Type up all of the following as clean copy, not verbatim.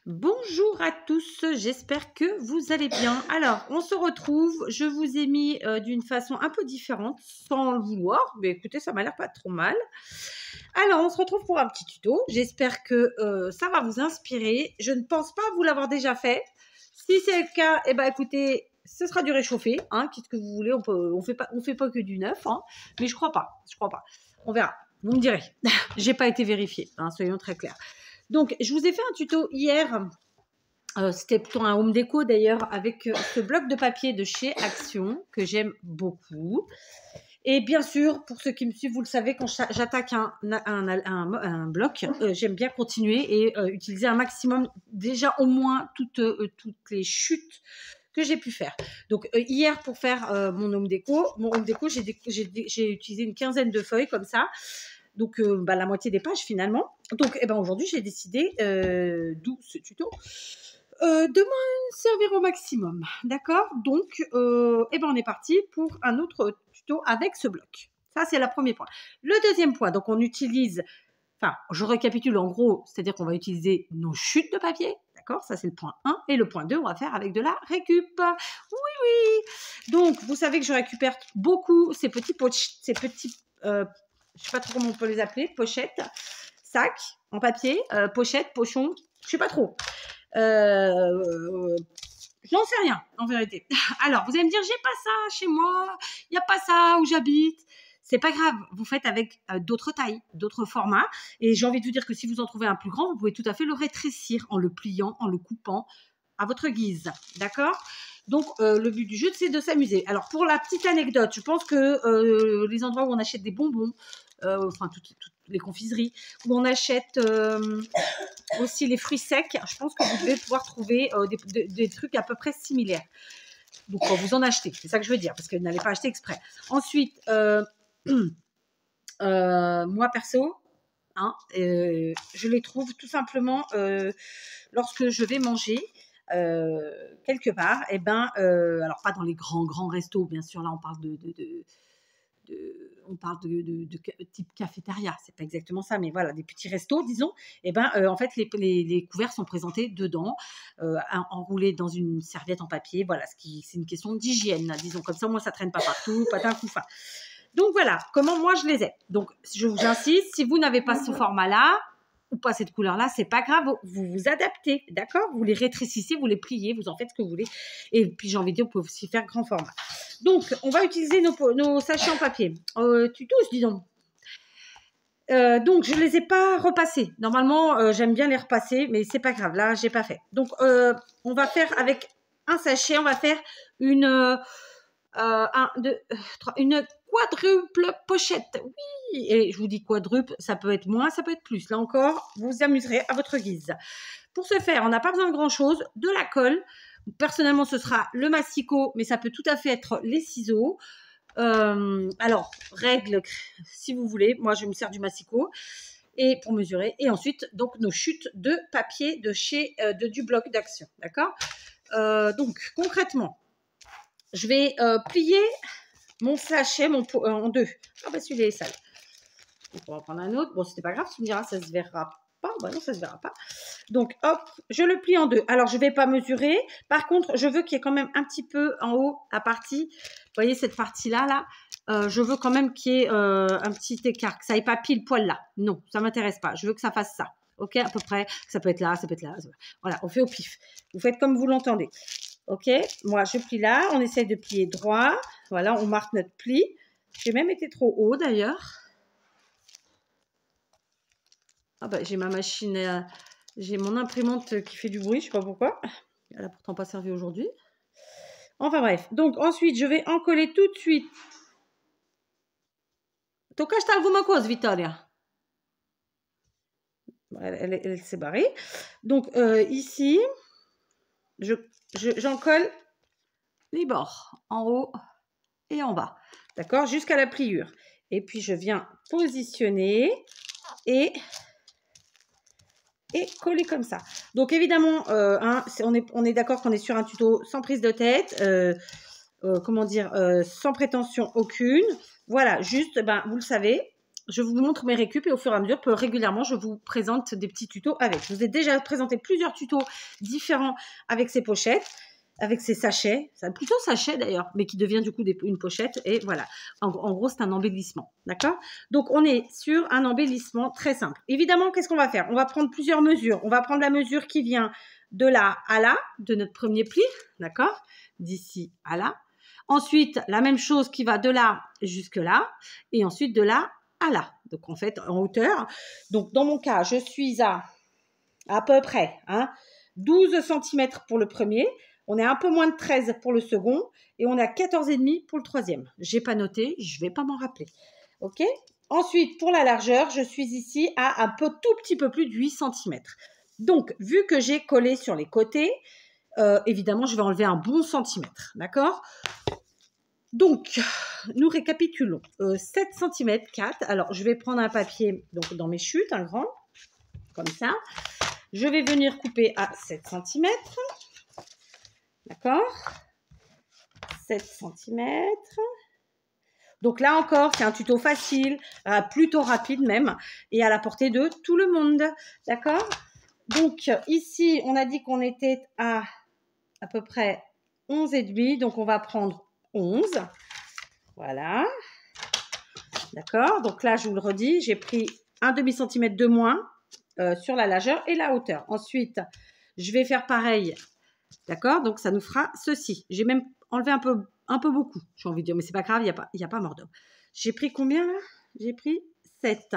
Bonjour à tous, j'espère que vous allez bien. Alors, on se retrouve, je vous ai mis d'une façon un peu différente, sans le vouloir, mais écoutez, ça m'a l'air pas trop mal. Alors, on se retrouve pour un petit tuto, j'espère que ça va vous inspirer. Je ne pense pas vous l'avoir déjà fait. Si c'est le cas, eh ben, écoutez, ce sera du réchauffé, hein, qu'est-ce que vous voulez, on fait pas que du neuf, hein, mais je crois pas. On verra, vous me direz. J'ai pas été vérifiée, hein, soyons très clairs. Donc, je vous ai fait un tuto hier, c'était plutôt un home déco d'ailleurs, avec ce bloc de papier de chez Action, que j'aime beaucoup. Et bien sûr, pour ceux qui me suivent, vous le savez, quand j'attaque un bloc, j'aime bien continuer et utiliser un maximum, déjà au moins toutes les chutes que j'ai pu faire. Donc hier, pour faire mon home déco, j'ai utilisé une quinzaine de feuilles comme ça. Donc, la moitié des pages finalement. Donc, aujourd'hui, j'ai décidé, d'où ce tuto, de m'en servir au maximum. D'accord? Donc, on est parti pour un autre tuto avec ce bloc. Ça, c'est le premier point. Le deuxième point, donc on utilise, enfin, je récapitule en gros, c'est-à-dire qu'on va utiliser nos chutes de papier. D'accord? Ça, c'est le point 1. Et le point 2, on va faire avec de la récup. Oui. Donc, vous savez que je récupère beaucoup ces petits je sais pas trop comment on peut les appeler, pochettes, sacs en papier, pochettes, pochons, je sais pas trop. J'en sais rien, en vérité. Alors, vous allez me dire, j'ai pas ça chez moi, il n'y a pas ça où j'habite. C'est pas grave, vous faites avec d'autres tailles, d'autres formats. Et j'ai envie de vous dire que si vous en trouvez un plus grand, vous pouvez tout à fait le rétrécir en le pliant, en le coupant à votre guise. D'accord? Donc, le but du jeu, c'est de s'amuser. Alors, pour la petite anecdote, je pense que les endroits où on achète des bonbons, toutes les confiseries, où on achète aussi les fruits secs, je pense que vous devez pouvoir trouver des trucs à peu près similaires. Donc, vous en achetez, c'est ça que je veux dire, parce que vous n'allez pas acheter exprès. Ensuite, moi perso, hein, je les trouve tout simplement lorsque je vais manger quelque part, alors pas dans les grands restos, bien sûr, là on parle de type cafétéria, c'est pas exactement ça, mais voilà, des petits restos, disons, en fait, les couverts sont présentés dedans, enroulés dans une serviette en papier, voilà, c'est une question d'hygiène, disons, comme ça, moi, ça traîne pas partout, patin couffin. Donc voilà, comment moi je les ai. Donc, j'insiste, si vous n'avez pas ce format-là, ou pas cette couleur-là, c'est pas grave, vous vous adaptez, d'accord? Vous les rétrécissez, vous les pliez, vous en faites ce que vous voulez. Et puis j'ai envie de dire, vous pouvez aussi faire grand format. Donc, on va utiliser nos sachets en papier. Tu touches, dis donc. Donc, je ne les ai pas repassés. Normalement, j'aime bien les repasser, mais c'est pas grave. Là, j'ai pas fait. Donc, on va faire avec un sachet, on va faire une quadruple pochette. Oui, et je vous dis quadruple, ça peut être moins, ça peut être plus. Là encore, vous vous amuserez à votre guise. Pour ce faire, on n'a pas besoin de grand-chose. De la colle. Personnellement, ce sera le masticot, mais ça peut tout à fait être les ciseaux. Alors, règle, si vous voulez, moi je me sers du masticot et pour mesurer. Et ensuite, donc nos chutes de papier de chez du bloc d'Action, d'accord? Donc concrètement, je vais plier mon sachet en deux. Ah bah celui-là est sale. Donc on va prendre un autre. Bon, c'était pas grave, tu me diras, ça se verra pas. Bah non, ça se verra pas. Donc hop, je le plie en deux. Alors je vais pas mesurer. Par contre, je veux qu'il y ait quand même un petit peu en haut la partie. Vous voyez cette partie-là, là, je veux quand même qu'il y ait un petit écart, que ça n'aille pas pile poil là. Non, ça m'intéresse pas. Je veux que ça fasse ça. Ok, à peu près. Ça peut être là, ça peut être là. Voilà, on fait au pif. Vous faites comme vous l'entendez. Ok, moi je plie là. On essaye de plier droit. Voilà, on marque notre pli. J'ai même été trop haut d'ailleurs. Ah bah j'ai ma machine, j'ai mon imprimante qui fait du bruit, je sais pas pourquoi. Elle a pourtant pas servi aujourd'hui. Enfin bref, donc ensuite je vais encoller tout de suite. Toccaste alguma cosa, Vittoria? Elle s'est barrée. Donc ici, j'en colle les bords, en haut et en bas. D'accord? Jusqu'à la pliure. Et puis je viens positionner et coller comme ça. Donc évidemment, on est d'accord qu'on est sur un tuto sans prise de tête, sans prétention aucune. Voilà, juste, vous le savez, je vous montre mes récup et au fur et à mesure, régulièrement, je vous présente des petits tutos avec. Je vous ai déjà présenté plusieurs tutos différents avec ces pochettes, avec ces sachets. C'est plutôt sachet d'ailleurs, mais qui devient du coup une pochette. Et voilà, en gros, c'est un embellissement. D'accord? Donc, on est sur un embellissement très simple. Évidemment, qu'est-ce qu'on va faire? On va prendre plusieurs mesures. On va prendre la mesure qui vient de là à là, de notre premier pli. D'accord? D'ici à là. Ensuite, la même chose qui va de là jusque là. Et ensuite, de là à là. Donc, en fait, en hauteur. Donc, dans mon cas, je suis à peu près 12 cm pour le premier. On est un peu moins de 13 pour le second. Et on est à 14,5 pour le troisième. Je n'ai pas noté. Je ne vais pas m'en rappeler. OK? Ensuite, pour la largeur, je suis ici à un tout petit peu plus de 8 cm. Donc, vu que j'ai collé sur les côtés, évidemment, je vais enlever un bon centimètre. D'accord? Donc, nous récapitulons. 7 cm 4. Alors, je vais prendre un papier donc, dans mes chutes, un grand, comme ça. Je vais venir couper à 7 cm. D'accord? 7 cm. Donc là encore, c'est un tuto facile, plutôt rapide même, et à la portée de tout le monde. D'accord? Donc, ici, on a dit qu'on était à peu près 11,5. Donc, on va prendre 11. Voilà. D'accord? Donc là, je vous le redis, j'ai pris un demi-centimètre de moins sur la largeur et la hauteur. Ensuite, je vais faire pareil. D'accord? Donc, ça nous fera ceci. J'ai même enlevé un peu beaucoup, j'ai envie de dire, mais c'est pas grave, il n'y a pas mort d'homme. J'ai pris combien là? J'ai pris 7.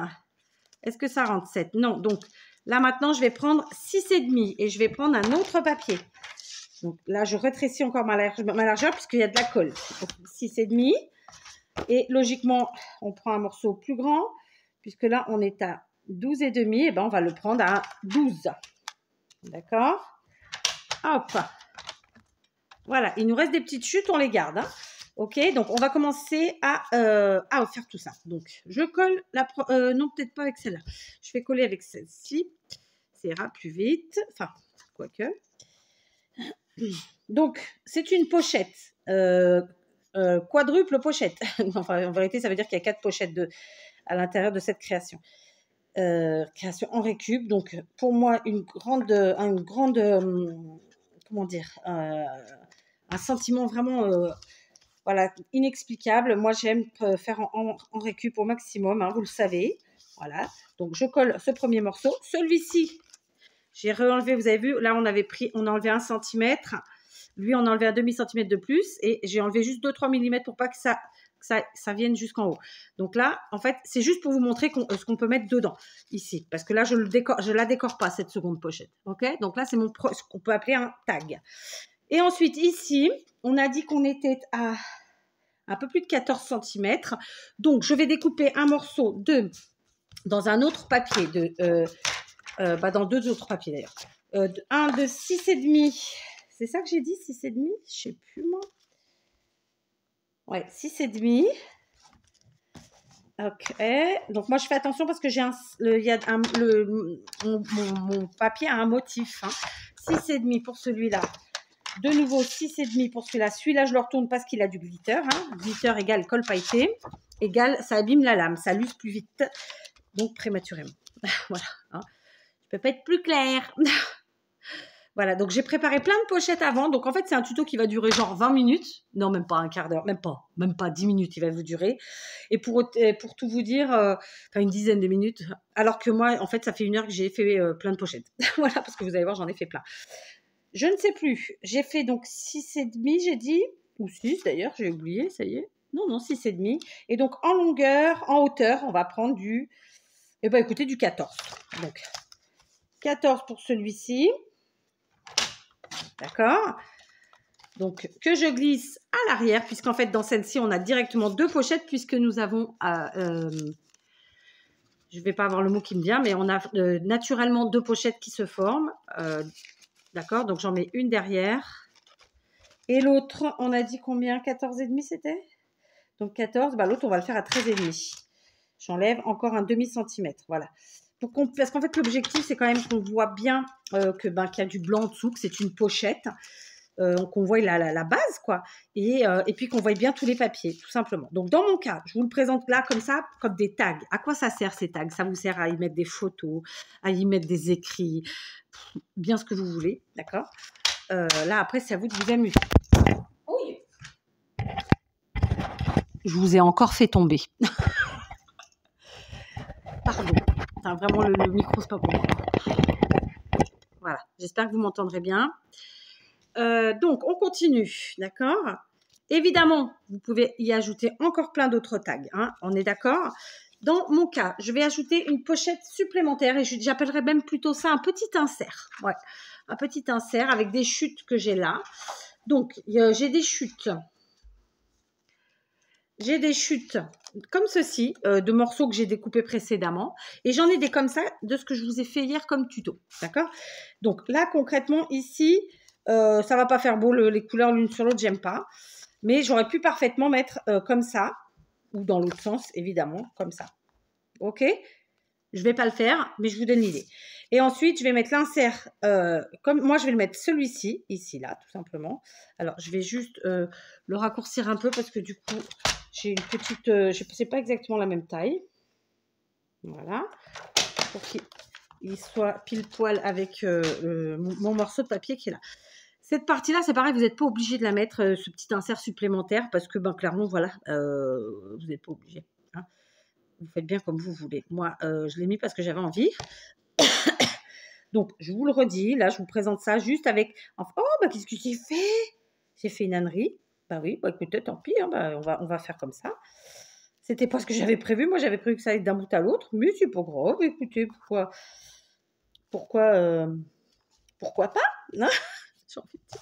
Est-ce que ça rentre 7? Non. Donc, là, maintenant, je vais prendre 6,5 et je vais prendre un autre papier. Donc, là, je rétrécis encore ma largeur puisqu'il y a de la colle. 6,5. Et logiquement, on prend un morceau plus grand puisque là, on est à 12,5. Et ben, on va le prendre à 12. D'accord? Hop. Voilà, il nous reste des petites chutes, on les garde. Ok, donc on va commencer à faire tout ça. Donc, je colle non, peut-être pas avec celle-là. Je vais coller avec celle-ci. Ça ira plus vite. Enfin, quoique. Donc, c'est une pochette. Quadruple pochette. Enfin, en vérité, ça veut dire qu'il y a 4 pochettes à l'intérieur de cette création. Création en récup. Donc, pour moi, une grande comment dire, un sentiment vraiment voilà, inexplicable. Moi, j'aime faire en récup au maximum, vous le savez. Voilà, donc je colle ce premier morceau. Celui-ci, j'ai re-enlevé, vous avez vu, là, on a enlevé 1 cm. Lui, on a enlevé un demi-centimètre de plus et j'ai enlevé juste 2-3 mm pour pas que ça vienne jusqu'en haut. Donc là, en fait, c'est juste pour vous montrer ce qu'on peut mettre dedans, ici. Parce que là, je la décore pas, cette seconde pochette. OK? Donc là, c'est ce qu'on peut appeler un tag. Et ensuite, ici, on a dit qu'on était à un peu plus de 14 cm. Donc, je vais découper un morceau dans un autre papier, dans 2 autres papiers d'ailleurs. Un de 6,5. C'est ça que j'ai dit, 6,5? Je sais plus, moi. Ouais, 6,5. Ok. Donc, moi, je fais attention parce que mon papier a un motif. 6,5 pour celui-là. De nouveau, 6,5 pour celui-là. Celui-là, je le retourne parce qu'il a du glitter. Glitter égale colle pailleté. Égale, ça abîme la lame. Ça l'use plus vite. Donc, prématurément. Voilà. Je ne peux pas être plus claire. Voilà, donc j'ai préparé plein de pochettes avant. Donc en fait, c'est un tuto qui va durer genre 20 minutes. Non, même pas un quart d'heure, même pas 10 minutes, il va vous durer. Et pour tout vous dire, une dizaine de minutes. Alors que moi, en fait, ça fait 1 heure que j'ai fait plein de pochettes. Voilà, parce que vous allez voir, j'en ai fait plein. Je ne sais plus. J'ai fait donc 6,5, j'ai dit. Ou 6 d'ailleurs, j'ai oublié, ça y est. Non, 6,5. Et donc en longueur, en hauteur, on va prendre du 14. Donc 14 pour celui-ci. D'accord? Donc, que je glisse à l'arrière, puisqu'en fait, dans celle-ci, on a directement 2 pochettes, puisque nous avons, je ne vais pas avoir le mot qui me vient, mais on a naturellement 2 pochettes qui se forment. D'accord? Donc, j'en mets une derrière. Et l'autre, on a dit combien? 14,5 c'était? Donc, 14, l'autre, on va le faire à 13,5. J'enlève encore un demi-centimètre. Voilà. Parce qu'en fait, l'objectif, c'est quand même qu'on voit bien qu'il y a du blanc en dessous, que c'est une pochette. qu'on voit la base, quoi. Et puis qu'on voit bien tous les papiers, tout simplement. Donc, dans mon cas, je vous le présente là comme ça, comme des tags. À quoi ça sert, ces tags? Ça vous sert à y mettre des photos, à y mettre des écrits, bien ce que vous voulez, d'accord? Là, après, c'est à vous de vous amuser. Oui. Je vous ai encore fait tomber. Pardon. Enfin, vraiment, le micro, c'est pas pour moi. Voilà. J'espère que vous m'entendrez bien. Donc, on continue, d'accord? Évidemment, vous pouvez y ajouter encore plein d'autres tags, hein, on est d'accord? Dans mon cas, je vais ajouter une pochette supplémentaire et j'appellerais même plutôt ça un petit insert. Ouais, un petit insert avec des chutes que j'ai là. Donc, j'ai des chutes. J'ai des chutes comme ceci, de morceaux que j'ai découpés précédemment. Et j'en ai des comme ça, de ce que je vous ai fait hier comme tuto. D'accord? Donc là, concrètement, ici, ça ne va pas faire beau les couleurs l'une sur l'autre, j'aime pas. Mais j'aurais pu parfaitement mettre comme ça, ou dans l'autre sens, évidemment, comme ça. Ok? Je ne vais pas le faire, mais je vous donne l'idée. Et ensuite, je vais mettre l'insert, comme moi, je vais le mettre celui-ci, ici, là, tout simplement. Alors, je vais juste le raccourcir un peu parce que du coup, j'ai une petite, je ne sais pas exactement la même taille. Voilà. Pour qu'il soit pile poil avec mon morceau de papier qui est là. Cette partie-là, c'est pareil, vous n'êtes pas obligé de la mettre, ce petit insert supplémentaire, parce que, ben, clairement, voilà, vous n'êtes pas obligé. Hein. Vous faites bien comme vous voulez. Moi, je l'ai mis parce que j'avais envie. Donc, je vous le redis, là, je vous présente ça juste avec... Oh, bah, qu'est-ce que j'ai fait? J'ai fait une ânerie. Bah oui, bah, écoutez, tant pis, hein, bah, on va faire comme ça. C'était pas ce que j'avais prévu. Moi, j'avais prévu que ça allait d'un bout à l'autre, mais c'est pas grave. Écoutez, pourquoi pas, hein? J'ai envie de dire.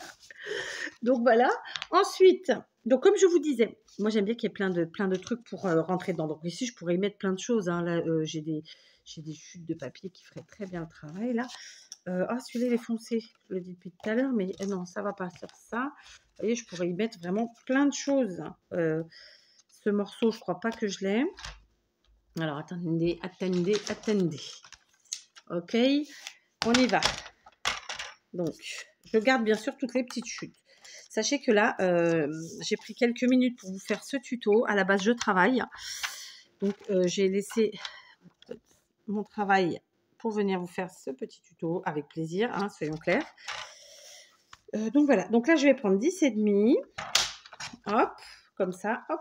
Donc, voilà. Ensuite, donc, comme je vous disais, moi, j'aime bien qu'il y ait plein de trucs pour rentrer dedans. Donc, ici, je pourrais y mettre plein de choses. Hein. Là, j'ai des chutes de papier qui feraient très bien le travail, là. Celui-là, il est foncé. Je le dis depuis tout à l'heure, mais non, ça va pas sur ça. Vous voyez, je pourrais y mettre vraiment plein de choses. Ce morceau, je crois pas que je l'ai. Alors, attendez. Ok, on y va. Donc, je garde bien sûr toutes les petites chutes. Sachez que là, j'ai pris quelques minutes pour vous faire ce tuto. À la base, je travaille. Donc, j'ai laissé mon travail pour venir vous faire ce petit tuto avec plaisir, hein, soyons clairs. Donc, voilà. Donc là, je vais prendre 10,5. Hop, comme ça. Hop,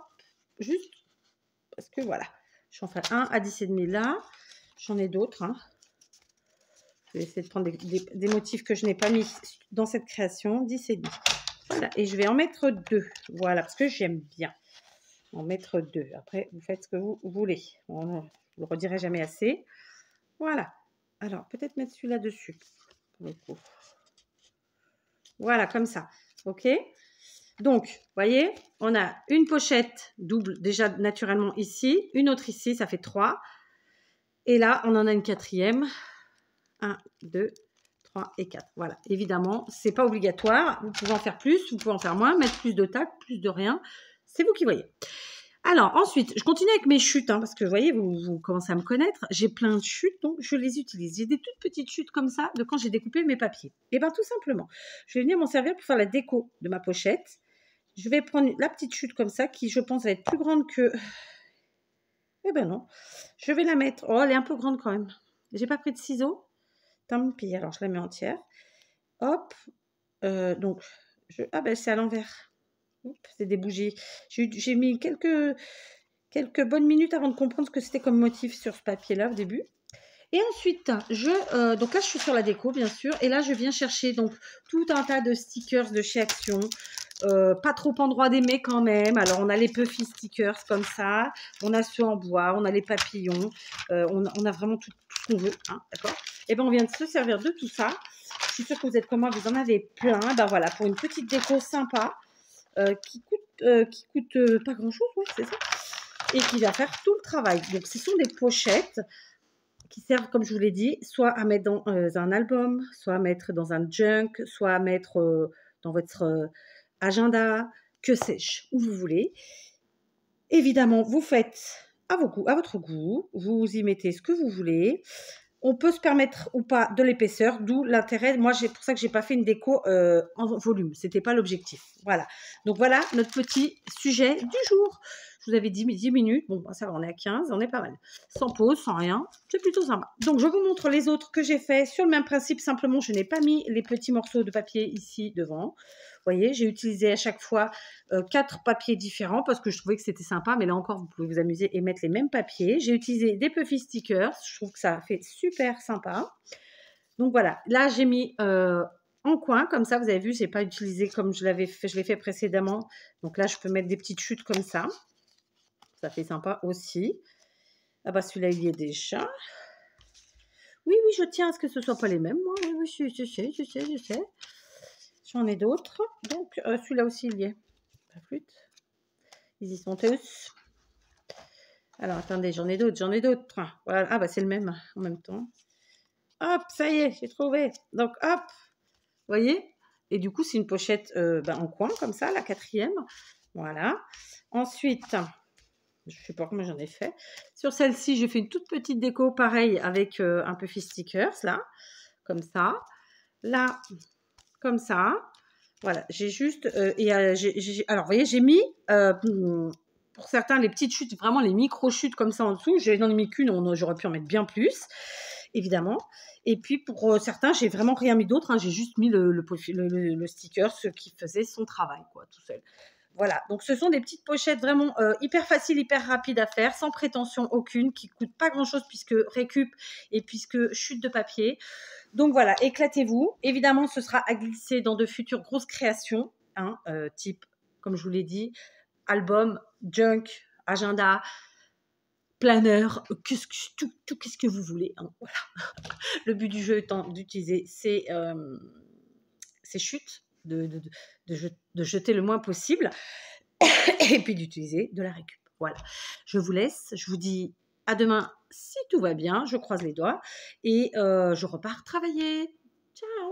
juste parce que voilà. J'en fais un à 10,5 là. J'en ai d'autres. Hein. Je vais essayer de prendre des motifs que je n'ai pas mis dans cette création. 10,5. Voilà. Et je vais en mettre 2. Voilà, parce que j'aime bien en mettre 2. Après, vous faites ce que vous voulez. Je ne le redirai jamais assez. Voilà. Alors, peut-être mettre celui-là dessus. Pour le coup. Voilà, comme ça. OK? Donc, vous voyez, on a une pochette double déjà naturellement ici. Une autre ici, ça fait 3. Et là, on en a une quatrième. 1, 2, 3 et 4. Voilà. Évidemment, ce n'est pas obligatoire. Vous pouvez en faire plus, vous pouvez en faire moins, mettre plus de tac, plus de rien. C'est vous qui voyez. Alors, ensuite, je continue avec mes chutes, hein, parce que vous voyez, vous commencez à me connaître. J'ai plein de chutes, donc je les utilise. J'ai des toutes petites chutes comme ça de quand j'ai découpé mes papiers. Et bien, tout simplement, je vais venir m'en servir pour faire la déco de ma pochette. Je vais prendre la petite chute comme ça, qui, je pense, va être plus grande que... Eh ben non. Je vais la mettre... Oh, elle est un peu grande quand même. J'ai pas pris de ciseaux. Tant pis, alors je la mets entière. Hop. Donc, ah ben c'est à l'envers. C'est des bougies. J'ai mis quelques bonnes minutes avant de comprendre ce que c'était comme motif sur ce papier-là au début. Et ensuite, donc là, je suis sur la déco, bien sûr. Et là, je viens chercher donc tout un tas de stickers de chez Action. Pas trop en droit d'aimer quand même. Alors, on a les Puffy stickers comme ça. On a ceux en bois. On a les papillons. On a vraiment tout ce qu'on veut. Hein, d'accord? Et bien, on vient de se servir de tout ça. Je suis sûre que vous êtes comme moi, vous en avez plein. Ben voilà, pour une petite déco sympa qui coûte pas grand-chose, ouais, c'est ça. Et qui va faire tout le travail. Donc, ce sont des pochettes qui servent, comme je vous l'ai dit, soit à mettre dans un album, soit à mettre dans un junk, soit à mettre dans votre agenda, que sais-je, où vous voulez. Évidemment, vous faites à votre goût, vous y mettez ce que vous voulez. On peut se permettre ou pas de l'épaisseur, d'où l'intérêt. Moi, c'est pour ça que j'ai pas fait une déco en volume. C'était pas l'objectif. Voilà. Donc voilà notre petit sujet du jour. Je vous avais dit 10 minutes. Bon, ça va, on est à 15, on est pas mal. Sans pause, sans rien. C'est plutôt sympa. Donc je vous montre les autres que j'ai fait sur le même principe. Simplement, je n'ai pas mis les petits morceaux de papier ici devant. Vous voyez, j'ai utilisé à chaque fois 4 papiers différents parce que je trouvais que c'était sympa. Mais là encore, vous pouvez vous amuser et mettre les mêmes papiers. J'ai utilisé des Puffy stickers. Je trouve que ça fait super sympa. Donc voilà, là j'ai mis en coin, comme ça, vous avez vu, je n'ai pas utilisé comme je l'ai fait précédemment. Donc là, je peux mettre des petites chutes comme ça. Ça fait sympa aussi. Ah bah celui-là, il y est déjà. Oui, je tiens à ce que ce ne soit pas les mêmes. Moi, oui, je sais. J'en ai d'autres. Donc, celui-là aussi, il y est. La flûte. Ils y sont tous. Alors, attendez, j'en ai d'autres. Voilà. Ah, bah, c'est le même en même temps. Hop, ça y est, j'ai trouvé. Donc, hop, vous voyez? Et du coup, c'est une pochette en coin, comme ça, la 4e. Voilà. Ensuite, je ne sais pas comment j'en ai fait. Sur celle-ci, j'ai fait une toute petite déco, pareil, avec un Puffy stickers, là. Comme ça. Là, comme ça. Voilà, j'ai juste... alors, vous voyez, j'ai mis, pour certains, les petites chutes, vraiment les micro-chutes comme ça en dessous. J'en ai mis qu'une, j'aurais pu en mettre bien plus, évidemment. Et puis, pour certains, j'ai vraiment rien mis d'autre. Hein, j'ai juste mis le sticker, ce qui faisait son travail, quoi, tout seul. Voilà, donc ce sont des petites pochettes vraiment hyper faciles, hyper rapides à faire, sans prétention aucune, qui ne coûtent pas grand-chose puisque récup et puisque chute de papier. Donc voilà, éclatez-vous. Évidemment, ce sera à glisser dans de futures grosses créations, hein, type, comme je vous l'ai dit, album, junk, agenda, planeur, qu'est-ce que vous voulez. Hein, voilà. Le but du jeu étant d'utiliser ces chutes, de jeter le moins possible, et puis d'utiliser de la récup. Voilà, je vous laisse, je vous dis à demain si tout va bien, je croise les doigts, et je repars travailler. Ciao.